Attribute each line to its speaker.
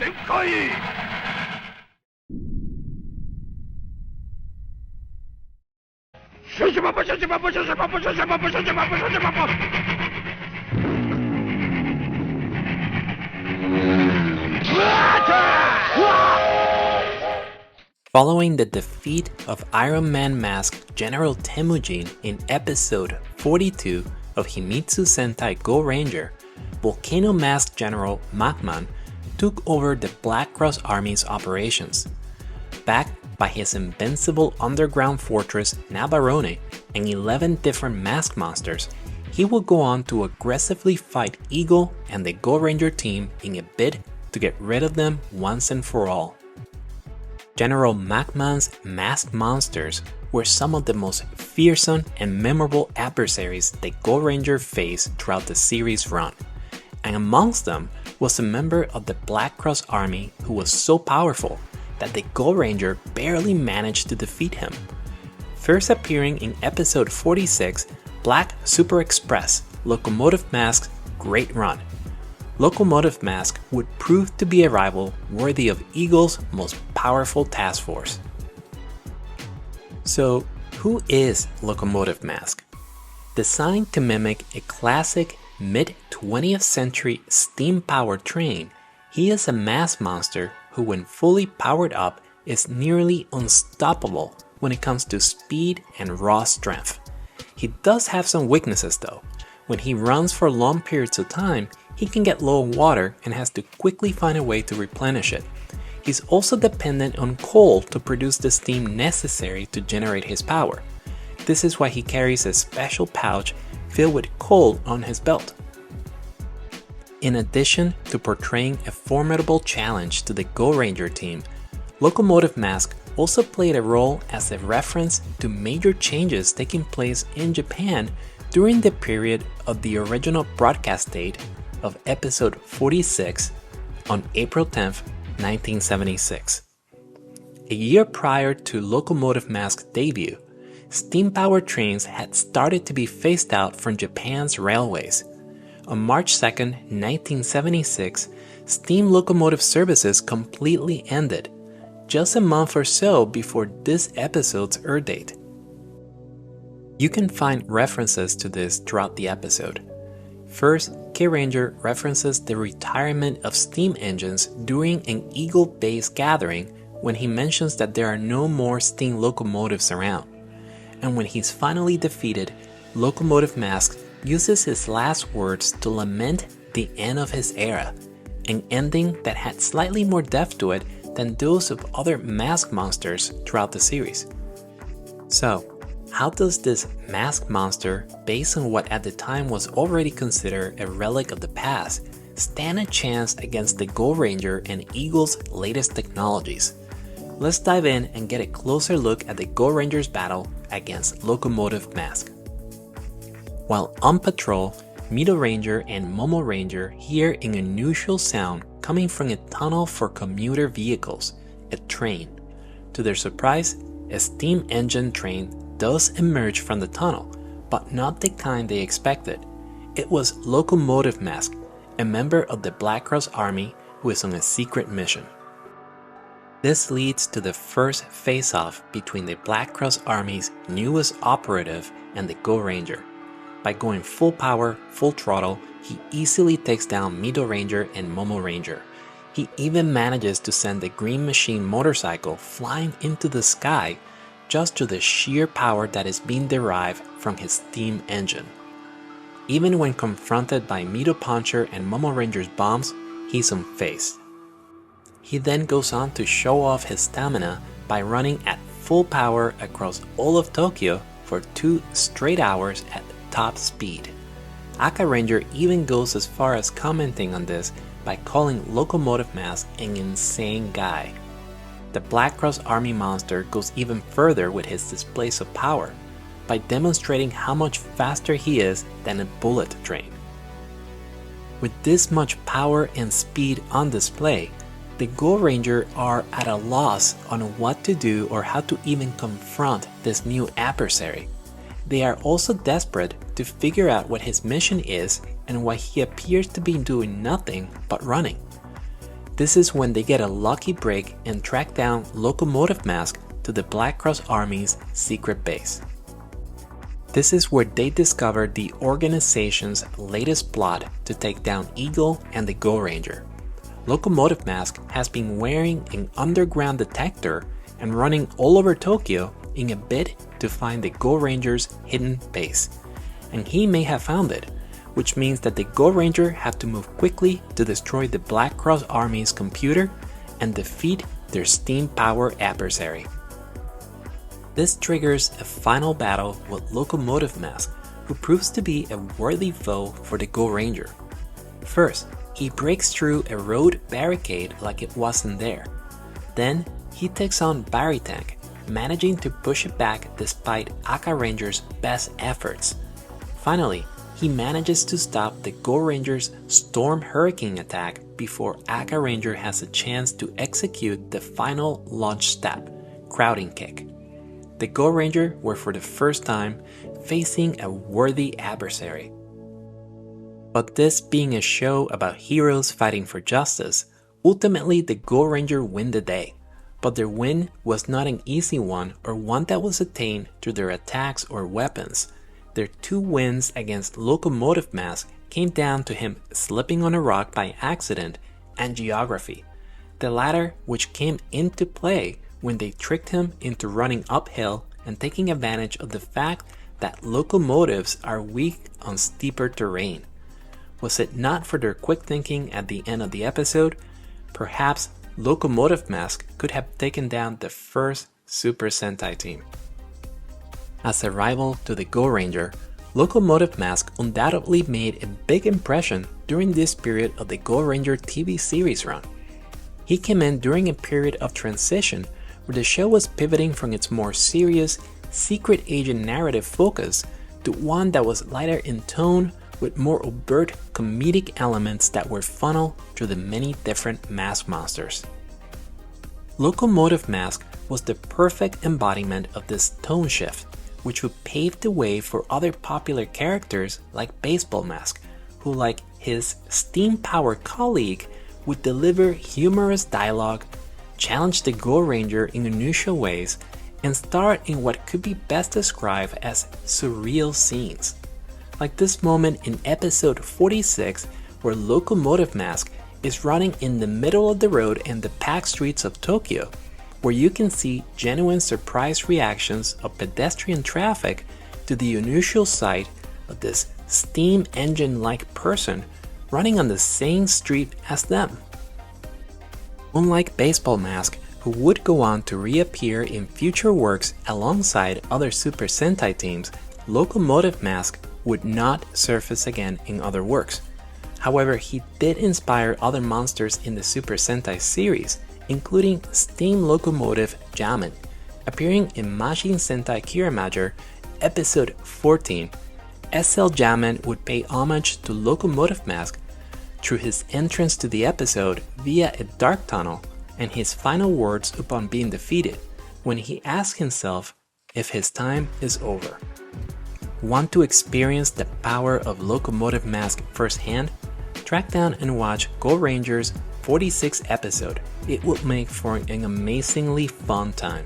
Speaker 1: 全開。シュシュババシュシュババシュシュババシュシュババシュシュババシュシュババ。
Speaker 2: Following the defeat of Iron Man Mask General Temujin in episode 42 of Himitsu Sentai Gorenger, Volcano Mask General Macman took over the Black Cross Army's operations. Backed by his invincible underground fortress Navarone and 11 different mask monsters, he will go on to aggressively fight Eagle and the Gorenger team in a bid to get rid of them once and for all. General Macman's masked monsters were some of the most fearsome and memorable adversaries the Gorenger faced throughout the series run, and amongst them was a member of the Black Cross Army who was so powerful that the Gorenger barely managed to defeat him. First appearing in episode 46, Black Super Express, Locomotive Mask's Great Run. Locomotive Mask would prove to be a rival worthy of Eagle's most powerful task force. So, who is Locomotive Mask? Designed to mimic a classic mid-20th century steam-powered train, he is a mask monster who, when fully powered up, is nearly unstoppable when it comes to speed and raw strength. He does have some weaknesses though. When he runs for long periods of time, he can get low on water and has to quickly find a way to replenish it. He's also dependent on coal to produce the steam necessary to generate his power. This is why he carries a special pouch filled with coal on his belt. In addition to portraying a formidable challenge to the Gorenger team, Locomotive Mask also played a role as a reference to major changes taking place in Japan during the period of the original broadcast date of episode 46 on April 10th, 1976. A year prior to Locomotive Mask's debut, steam-powered trains had started to be phased out from Japan's railways. On March 2nd, 1976, steam locomotive services completely ended, just a month or so before this episode's air date. You can find references to this throughout the episode. First, K-Ranger references the retirement of steam engines during an Eagle Base gathering when he mentions that there are no more steam locomotives around. And when he's finally defeated, Locomotive Mask uses his last words to lament the end of his era, an ending that had slightly more depth to it than those of other mask monsters throughout the series. So, how does this mask monster, based on what at the time was already considered a relic of the past, stand a chance against the Gorenger and Eagle's latest technologies? Let's dive in and get a closer look at the Gorenger's battle against Locomotive Mask. While on patrol, Mido Ranger and Momo Ranger hear an unusual sound coming from a tunnel for commuter vehicles, a train. To their surprise, a steam engine train does emerge from the tunnel, but not the kind they expected. It was Locomotive Mask, a member of the Black Cross Army who is on a secret mission. This leads to the first face-off between the Black Cross Army's newest operative and the Gorenger. By going full power, full throttle, he easily takes down Mido Ranger and Momo Ranger. He even manages to send the Green Machine motorcycle flying into the sky just to the sheer power that is being derived from his steam engine. Even when confronted by Mido Puncher and Momo Ranger's bombs, he's unfazed. He then goes on to show off his stamina by running at full power across all of Tokyo for 2 straight hours at top speed. Aka Ranger even goes as far as commenting on this by calling Locomotive Mask an insane guy. The Black Cross Army monster goes even further with his displays of power by demonstrating how much faster he is than a bullet train. With this much power and speed on display, the Gorenger are at a loss on what to do or how to even confront this new adversary. They are also desperate to figure out what his mission is and why he appears to be doing nothing but running. This is when they get a lucky break and track down Locomotive Mask to the Black Cross Army's secret base. This is where they discover the organization's latest plot to take down Eagle and the Gorenger. Locomotive Mask has been wearing an underground detector and running all over Tokyo in a bid to find the Gorenger's hidden base. And he may have found it, which means that the Gorenger have to move quickly to destroy the Black Cross Army's computer and defeat their steam-powered adversary. This triggers a final battle with Locomotive Mask, who proves to be a worthy foe for the Gorenger. First, he breaks through a road barricade like it wasn't there. Then, he takes on Barry Tank, managing to push it back despite Aka Ranger's best efforts. Finally, he manages to stop the Gorenger's Storm Hurricane attack before Aka Ranger has a chance to execute the final launch step, Crowding Kick. The Gorenger were for the first time facing a worthy adversary. But this being a show about heroes fighting for justice, ultimately the Gorenger win the day. But their win was not an easy one or one that was attained through their attacks or weapons. Their 2 wins against Locomotive Mask came down to him slipping on a rock by accident and geography, the latter which came into play when they tricked him into running uphill and taking advantage of the fact that locomotives are weak on steeper terrain. Was it not for their quick thinking at the end of the episode, perhaps Locomotive Mask could have taken down the first Super Sentai team. As a rival to the Gorenger, Locomotive Mask undoubtedly made a big impression during this period of the Gorenger TV series run. He came in during a period of transition where the show was pivoting from its more serious, secret agent narrative focus to one that was lighter in tone with more overt comedic elements that were funneled through the many different mask monsters. Locomotive Mask was the perfect embodiment of this tone shift, which would pave the way for other popular characters like Baseball Mask, who, like his steam-powered colleague, would deliver humorous dialogue, challenge the Gorenger in unusual ways, and star in what could be best described as surreal scenes. Like this moment in episode 46 where Locomotive Mask is running in the middle of the road in the packed streets of Tokyo, where you can see genuine surprise reactions of pedestrian traffic to the unusual sight of this steam engine-like person running on the same street as them. Unlike Baseball Mask, who would go on to reappear in future works alongside other Super Sentai teams, Locomotive Mask would not surface again in other works. However, he did inspire other monsters in the Super Sentai series, including Steam Locomotive Jamin. Appearing in Majin Sentai Kiramager, episode 14, SL Jamin would pay homage to Locomotive Mask through his entrance to the episode via a dark tunnel and his final words upon being defeated, when he asks himself if his time is over. Want to experience the power of Locomotive Mask firsthand? Track down and watch Gorenger's 46th episode. It will make for an amazingly fun time.